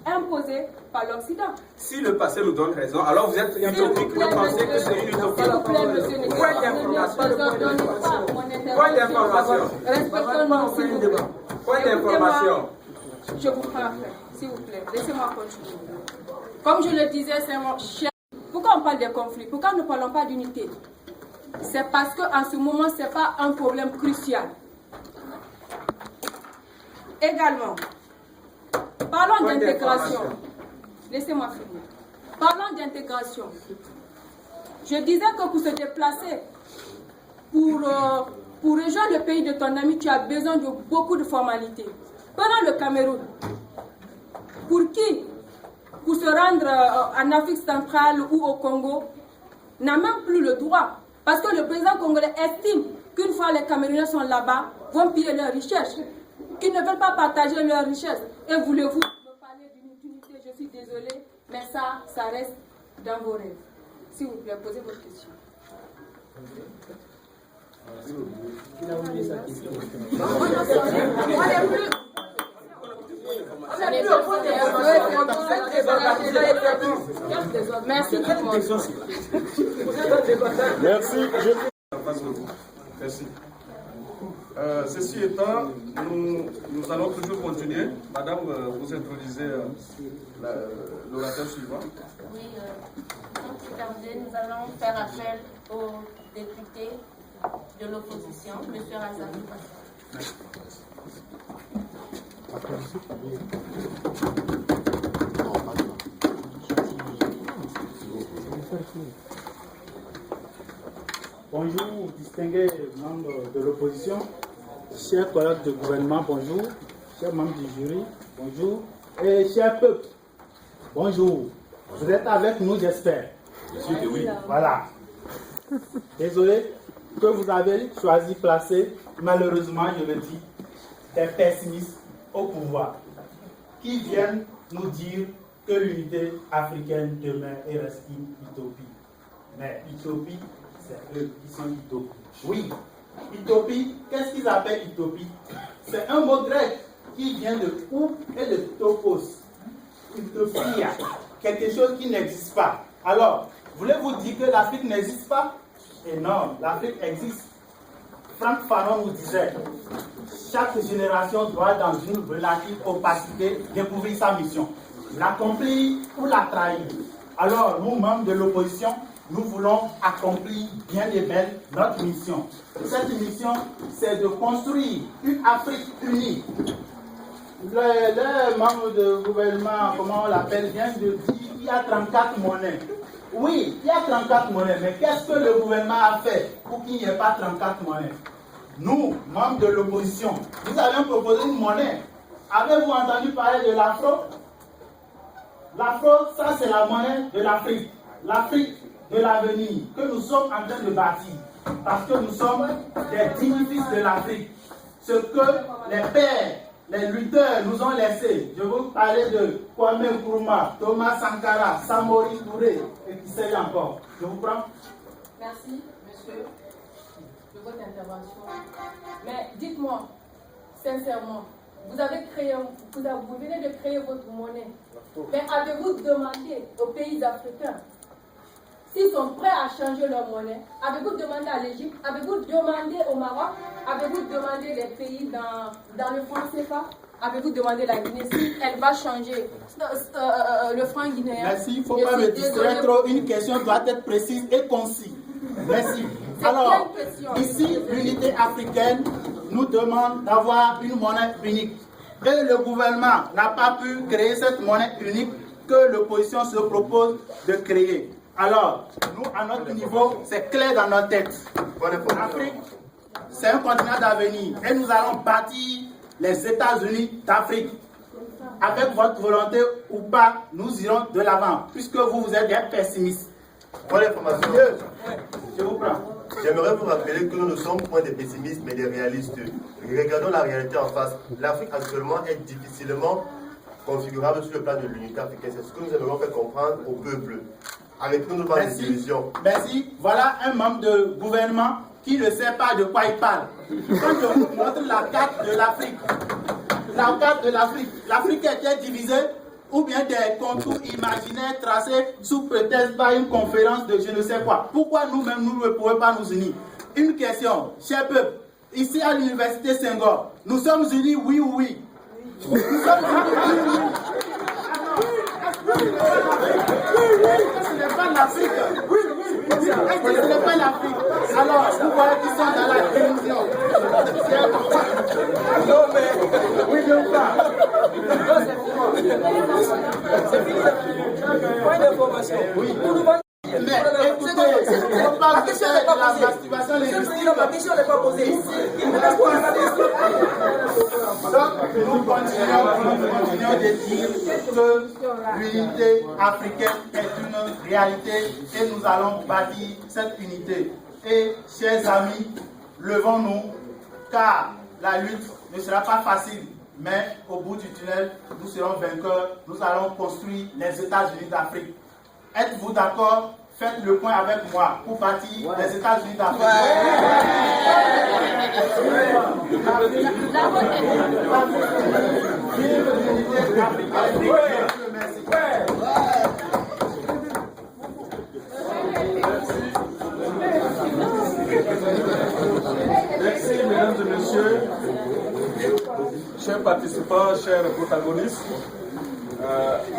S10: imposées par l'Occident.
S4: Si le passé nous donne raison, alors vous êtes utopique, vous pensez que c'est une utopie. Point d'information. Point d'information.
S10: Respectons-nous, s'il vous plaît.
S4: Point d'information.
S10: Je vous prends après, s'il vous plaît. Laissez-moi continuer. Comme je le disais, c'est mon cher. Pourquoi on parle des conflits? Pourquoi nous ne parlons pas d'unité? C'est parce qu'en ce moment, ce n'est pas un problème crucial. Également, parlons d'intégration. Laissez-moi finir. Parlons d'intégration. Je disais que pour se déplacer, pour rejoindre le pays de ton ami, tu as besoin de beaucoup de formalités. Prenons le Cameroun. Pour qui, pour se rendre en Afrique centrale ou au Congo, n'a même plus le droit. Parce que le président congolais estime qu'une fois les Camerounais sont là-bas, vont piller leurs richesses, qu'ils ne veulent pas partager leurs richesses. Et voulez-vous me parler d'unité? Je suis désolée, mais ça reste dans vos rêves. S'il vous plaît, posez votre question.
S3: Il a oublié sa question.
S10: Merci.
S2: Merci. Ceci étant, nous allons toujours continuer. Madame, vous introduisez l'orateur suivant.
S9: Oui, sans plus tarder, nous allons faire appel au député de l'opposition, M. Razak.
S5: Bonjour, distingués membres de l'opposition, chers collègues du gouvernement, bonjour, chers membres du jury, bonjour, et chers peuples, bonjour. Vous êtes avec nous, j'espère.
S7: Bien sûr que oui.
S5: Voilà. Désolé que vous avez choisi placer, malheureusement, je le dis, des pessimistes au pouvoir, qui viennent nous dire que l'unité africaine demain est reste une utopie. Mais utopie, c'est eux qui sont utopies. Oui, utopie, qu'est-ce qu'ils appellent utopie? C'est un mot grec qui vient de ou et de topos. Utopia, quelque chose qui n'existe pas. Alors, voulez-vous dire que l'Afrique n'existe pas? Et non, l'Afrique existe. Franck Fanon nous disait, chaque génération doit, dans une relative opacité, découvrir sa mission. L'accomplir ou la trahir. Alors, nous, membres de l'opposition, nous voulons accomplir bien et belle notre mission. Cette mission, c'est de construire une Afrique unie. Le membre du gouvernement, comment on l'appelle, vient de dire qu'il y a 34 monnaies. Oui, il y a 34 monnaies, mais qu'est-ce que le gouvernement a fait pour qu'il n'y ait pas 34 monnaies? Nous, membres de l'opposition, nous avions proposé une monnaie. Avez-vous entendu parler de l'afro? L'afro, ça c'est la monnaie de l'Afrique. L'Afrique de l'avenir que nous sommes en train de bâtir. Parce que nous sommes des dignes fils de l'Afrique. Ce que les pères, les lutteurs nous ont laissé. Je vais vous parler de Kwame Nkrumah, Thomas Sankara, Samori Touré et qui sait encore. Je vous prends.
S10: Merci, monsieur, de votre intervention. Mais dites-moi, sincèrement, vous venez de créer votre monnaie. Mais avez-vous demandé aux pays africains s'ils sont prêts à changer leur monnaie? Avez-vous demandé à l'Égypte? Avez-vous demandé au Maroc? Avez-vous demandé les pays dans le franc CFA? Avez-vous demandé la Guinée si elle va changer le franc guinéen?
S5: Merci, il ne faut pas me distraire trop. Une question doit être précise et concise. Merci. Alors, ici, l'unité africaine nous demande d'avoir une monnaie unique. Et le gouvernement n'a pas pu créer cette monnaie unique que l'opposition se propose de créer. Alors, nous, à notre niveau, c'est clair dans notre tête. L'Afrique, c'est un continent d'avenir. Et nous allons bâtir les États-Unis d'Afrique. Avec votre volonté ou pas, nous irons de l'avant. Puisque vous êtes des pessimistes.
S6: Pour l'information,
S5: Je vous prends.
S6: j'aimerais vous rappeler que nous ne sommes point des pessimistes mais des réalistes. Regardons la réalité en face. L'Afrique actuellement est difficilement configurable sur le plan de l'unité africaine. C'est ce que nous aimerions faire comprendre au peuple. Avec nous, nous parlons de division.
S5: Merci. Voilà un membre de gouvernement qui ne sait pas de quoi il parle. Quand je vous montre la carte de l'Afrique, l'Afrique était divisée ou bien des contours imaginaires tracés sous prétexte par une conférence de je ne sais quoi. Pourquoi nous-mêmes, nous ne pouvons pas nous unir? Une question, cher peuple, ici à l'université Senghor, nous sommes unis, oui ou oui? Nous sommes unis, oui ou oui? Ce n'est pas l'Afrique. Est-ce que ce n'est pas l'Afrique? Alors, vous voyez qu'ils sont dans la division. Non, mais, oui, je pas.
S3: Point d'information.
S5: Oui. Mais écoutez, on parle de la masturbation linguistique.
S3: Ma question n'est pas posée.
S5: Donc, nous continuons de dire que l'unité africaine est une réalité et nous allons bâtir cette unité. Et, chers amis, levons-nous, car la lutte ne sera pas facile, mais au bout du tunnel, nous serons vainqueurs. Nous allons construire les États-Unis d'Afrique. Êtes-vous d'accord? Faites le point avec moi pour bâtir les États-Unis d'Afrique. Vive l'unité africaine.
S2: Merci, mesdames et messieurs, chers participants, chers protagonistes.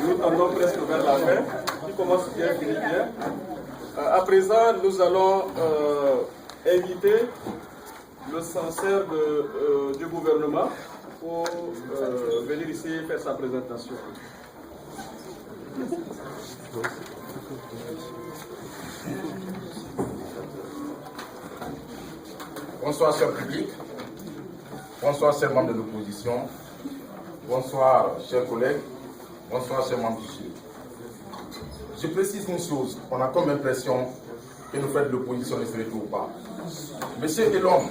S2: Nous tendons presque vers la fin, qui commence bien, finit bien. À présent, nous allons inviter le censeur du gouvernement pour venir ici faire sa présentation.
S7: Bonsoir, cher public. Bonsoir, chers membres de l'opposition. Bonsoir, chers collègues. Bonsoir, chers membres du jury. Je précise une chose. On a comme impression que nous faisons de l'opposition ne serait tout pas. Monsieur Elom,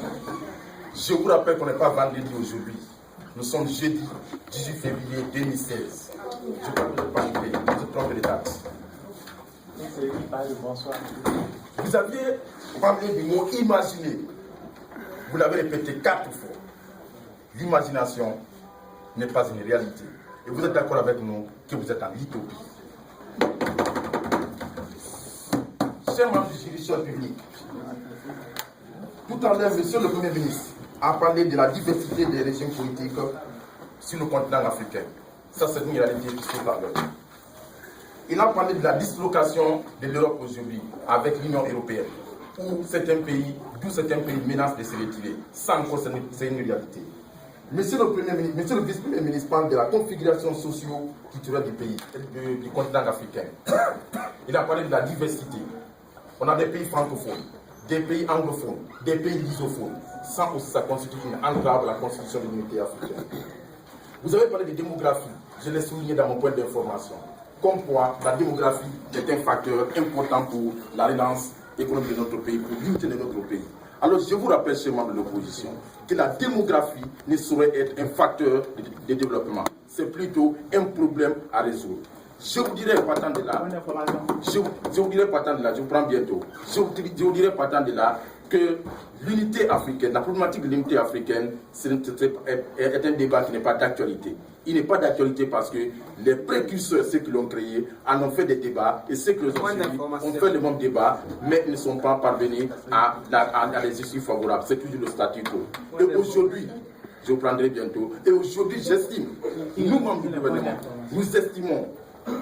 S7: je vous rappelle qu'on n'est pas vendredi aujourd'hui. Nous sommes jeudi 18 février 2016. Je crois que je ne pas oublier. Je trompe les dates. Vous aviez parlé du mot imaginer. Vous l'avez répété 4 fois. L'imagination n'est pas une réalité. Et vous êtes d'accord avec nous que vous êtes en utopie. Chers membres du jury public, tout à l'heure, monsieur le Premier ministre a parlé de la diversité des régimes politiques sur le continent africain. Ça, c'est une réalité qui se parle. Il a parlé de la dislocation de l'Europe aujourd'hui avec l'Union européenne, où certains pays menacent de se retirer. Ça encore, c'est une réalité. Monsieur le vice-premier ministre parle de la configuration socio-culturelle du pays, du continent africain. Il a parlé de la diversité. On a des pays francophones, des pays anglophones, des pays lusophones. Ça aussi, ça constitue une entrave à la constitution de l'unité africaine. Vous avez parlé de démographie. Je l'ai souligné dans mon point d'information. Comme quoi, la démographie est un facteur important pour la relance économique de notre pays, pour l'unité de notre pays. Alors, je vous rappelle, chers membres de l'opposition, que la démographie ne saurait être un facteur de développement. C'est plutôt un problème à résoudre. Je vous dirai partant de là, je vous prends bientôt, je vous dirai partant de là que l'unité africaine, la problématique de l'unité africaine est un débat qui n'est pas d'actualité. Il n'est pas d'actualité parce que les précurseurs, ceux qui l'ont créé, en ont fait des débats et ceux qui les ont suivis ont fait le même débat, mais ils ne sont pas parvenus à des issues favorables. C'est toujours le statu quo. Et aujourd'hui, je vous prendrai bientôt, et aujourd'hui j'estime, nous membres du gouvernement, nous estimons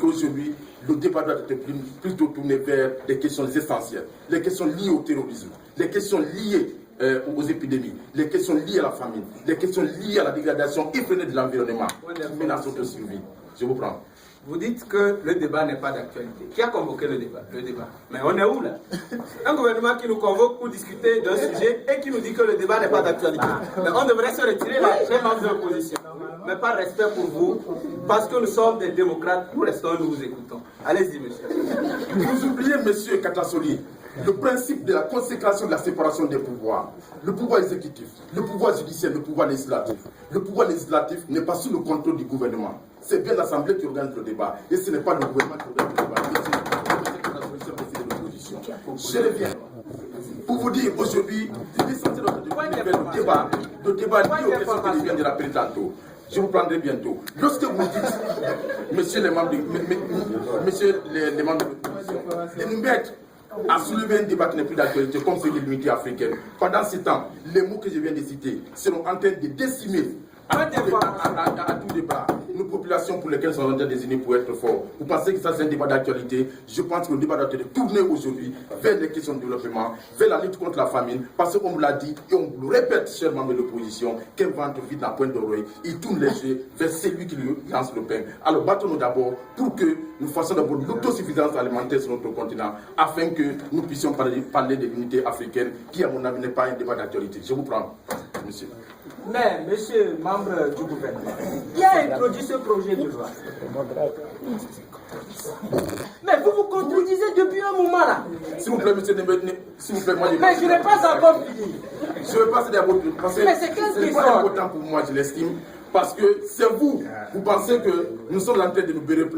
S7: qu'aujourd'hui, le débat doit être plutôt tourné vers des questions essentielles, les questions liées au terrorisme, les questions liées aux épidémies, les questions liées à la famine, les questions liées à la dégradation effrénée de l'environnement, qui menace notre survie. Je vous prends.
S4: Vous dites que le débat n'est pas d'actualité. Qui a convoqué le débat? Mais on est où là? Un gouvernement qui nous convoque pour discuter d'un sujet et qui nous dit que le débat n'est pas d'actualité. Mais on devrait se retirer là, chers membres de l'opposition. mais par respect pour vous, parce que nous sommes des démocrates, nous restons et nous vous écoutons. Allez-y, monsieur.
S7: Vous oubliez, monsieur Katasoli, le principe de la consécration de la séparation des pouvoirs. Le pouvoir exécutif, le pouvoir judiciaire, le pouvoir législatif. Le pouvoir législatif n'est pas sous le contrôle du gouvernement. C'est bien l'Assemblée qui organise le débat. Et ce n'est pas le gouvernement qui organise le débat. Je reviens. Pour vous dire, aujourd'hui, l'essentiel de débat lié aux questions que je viens de rappeler tantôt. Je vous prendrai bientôt. Lorsque vous dites, messieurs les membres de l'opposition, de nous mettre à soulever un débat qui n'est plus d'actualité, comme celui de l'unité africaine, pendant ce temps, les mots que je viens de citer seront en train de décimer à tout débat nos populations pour lesquelles sont désignées pour être forts. Vous pensez que ça c'est un débat d'actualité? Je pense que le débat doit être tourné aujourd'hui vers les questions de développement, vers la lutte contre la famine, parce qu'on me l'a dit et on le répète, chers membres de l'opposition, qu'un ventre vide dans la pointe d'oreille, il tourne les yeux vers celui qui lui lance le pain. Alors battons-nous d'abord pour que nous fassions d'abord l'autosuffisance alimentaire sur notre continent, afin que nous puissions parler de l'unité africaine, qui à mon avis n'est pas un débat d'actualité. Je vous prends, monsieur.
S8: Mais, monsieur, membre du gouvernement, qui a introduit ce projet de loi? Mais vous vous contredisez depuis un moment là.
S7: S'il vous plaît, monsieur, s'il vous plaît, moi...
S8: Mais je n'ai pas encore fini.
S7: Je veux passer d'abord...
S8: Mais c'est qu'est-ce qui
S7: pas important pour moi, je l'estime. Parce que c'est vous pensez que nous sommes en train de nous bérer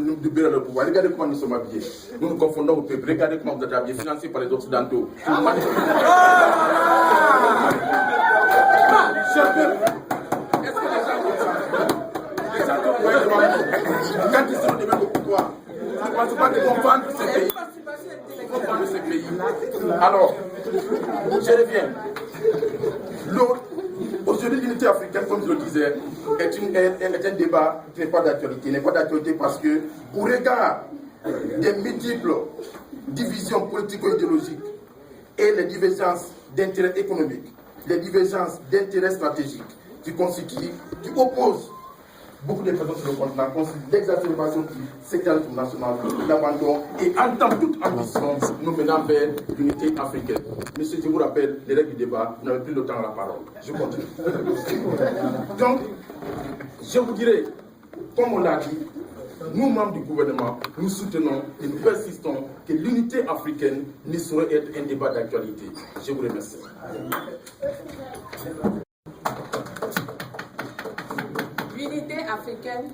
S7: le pouvoir. Regardez comment nous sommes habillés. Nous nous confondons au peuple. Regardez comment vous êtes habillés, financés par les Occidentaux. Cher peuple, est-ce que les gens comme ça, les gens qui voient quand ils sont au pouvoir, ils ne pensent pas de comprendre ce pays. Alors, je reviens. Aujourd'hui, l'unité africaine, comme je le disais, est un débat qui n'est pas d'actualité. N'est pas d'actualité parce que, au regard des multiples divisions politico-idéologiques et les divergences d'intérêts économiques, les divergences d'intérêts stratégiques qui opposent beaucoup de personnes sur le continent, l'exacerbation du sectarisme national, l'abandon et entament toute ambition nous menant vers l'unité africaine. Monsieur, je vous rappelle les règles du débat, vous n'avez plus le temps à la parole. Je continue. Donc, je vous dirais, comme on l'a dit, nous, membres du gouvernement, nous soutenons et nous persistons que l'unité africaine ne saurait être un débat d'actualité. Je vous remercie.
S10: L'unité africaine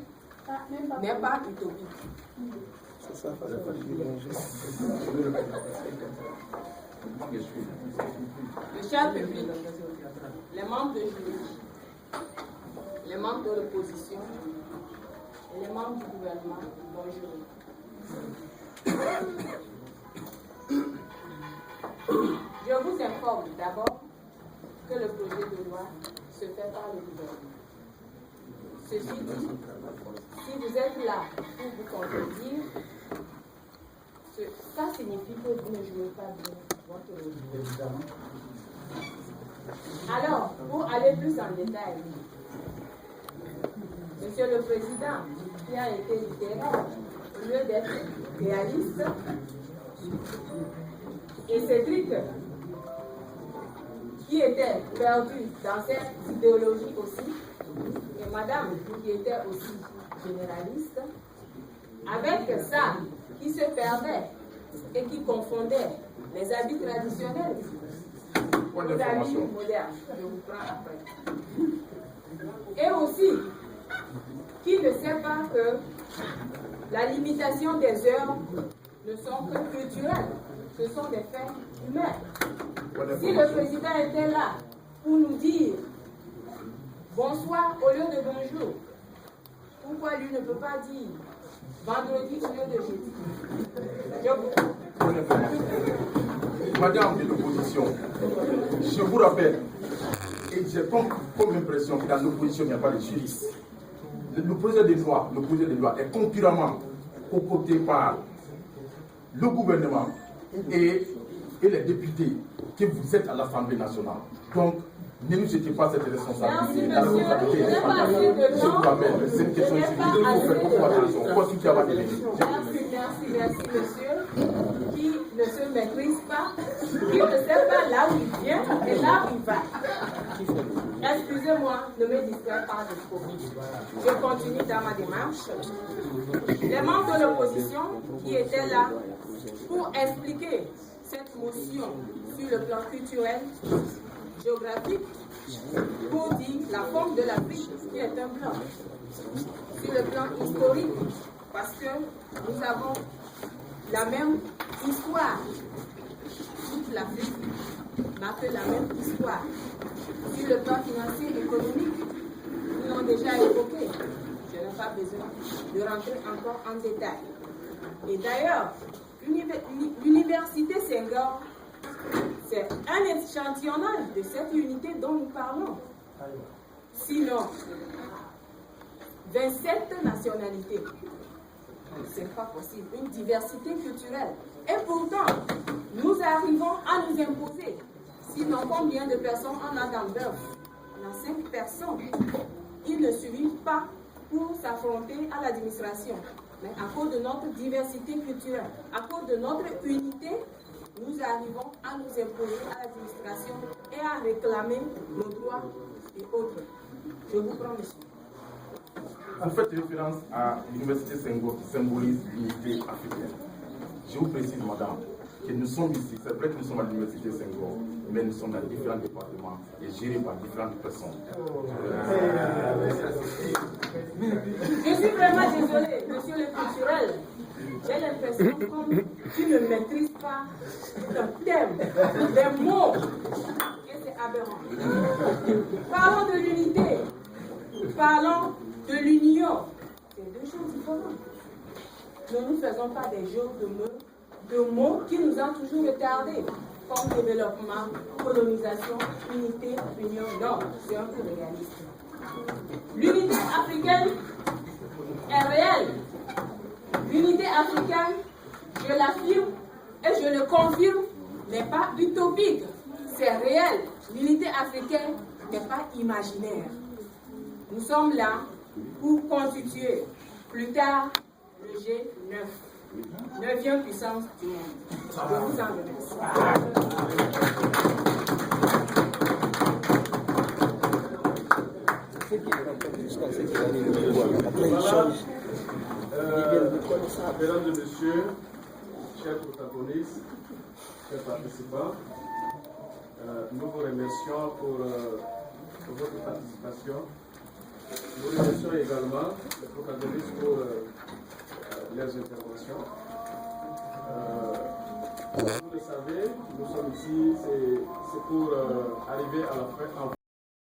S10: n'est pas utopique. Le cher public, les membres de jury, les membres de l'opposition et les membres du gouvernement, bonjour. Je vous informe d'abord que le projet de loi se fait par le gouvernement. Ceci dit, si vous êtes là pour vous contredire, ça signifie que vous ne jouez pas bien votre rôle. Alors, pour aller plus en détail, Monsieur le Président, qui a été littéraire, au lieu d'être réaliste, et Cédric, qui était perdu dans cette idéologie aussi, et Madame, qui était aussi généraliste, avec ça, qui se perdait et qui confondait les habits traditionnels aux habits modernes. Je vous prends après. Et aussi, qui ne sait pas que la limitation des heures ne sont que culturelles, ce sont des faits humains. Si le président était là pour nous dire bonsoir au lieu de bonjour, pourquoi lui ne peut pas dire vendredi au lieu de jeudi?
S7: Madame de l'opposition, je vous rappelle, et j'ai comme impression que dans l'opposition, il n'y a pas de juristes. Le projet de loi est concurremment concocté par le gouvernement et les députés que vous êtes à l'Assemblée nationale. Donc, ne nous jetez pas cette responsabilité. La responsabilité est partagée. Je vous rappelle, c'est une question civile. Il faut faire beaucoup attention.
S10: Merci, monsieur, qui ne se maîtrise pas, qui ne sait pas là où il vient et là où il va. Excusez-moi, ne me distrais pas de trop. Je continue dans ma démarche. Les membres de l'opposition qui étaient là pour expliquer cette motion sur le plan culturel, géographique, pour dire la forme de l'Afrique qui est un plan. Sur le plan historique, parce que nous avons la même histoire. Toute l'Afrique n'a que la même histoire. Sur le plan financier et économique, nous l'avons déjà évoqué. Je n'ai pas besoin de rentrer encore en détail. Et d'ailleurs, l'université Senghor, c'est un échantillonnage de cette unité dont nous parlons. Sinon, 27 nationalités, ce n'est pas possible. Une diversité culturelle. Et pourtant, nous arrivons à nous imposer. Sinon, combien de personnes on a dans l'œuvre? On a 5 personnes. Ils ne suivent pas pour s'affronter à l'administration. Mais à cause de notre diversité culturelle, à cause de notre unité, nous arrivons à nous imposer à l'administration et à réclamer nos droits et autres. Je vous prends, monsieur.
S7: Vous faites référence à l'université Senghor qui symbolise l'unité africaine. Je vous précise, madame, que nous sommes ici, c'est vrai que nous sommes à l'université Senghor, mais nous sommes dans différents départements et gérés par différentes personnes.
S10: Je suis vraiment désolée, monsieur le culturel. J'ai l'impression comme tu ne maîtrises pas le thème, les mots, et c'est aberrant. Parlons de l'unité, parlons de l'union. C'est deux choses différentes. Nous ne faisons pas des jeux de mots qui nous ont toujours retardés, comme développement, colonisation, unité, union. Non, c'est un peu réaliste. L'unité africaine est réelle. L'unité africaine, je l'affirme et je le confirme, n'est pas utopique. C'est réel. L'unité africaine n'est pas imaginaire. Nous sommes là pour constituer plus tard le G9, 9e puissance du monde. Je vous en remercie.
S2: Mesdames et messieurs, chers protagonistes, chers participants, nous vous remercions pour votre participation. Nous remercions également les protagonistes pour leurs interventions. Vous le savez, nous sommes ici, c'est pour arriver à la fin.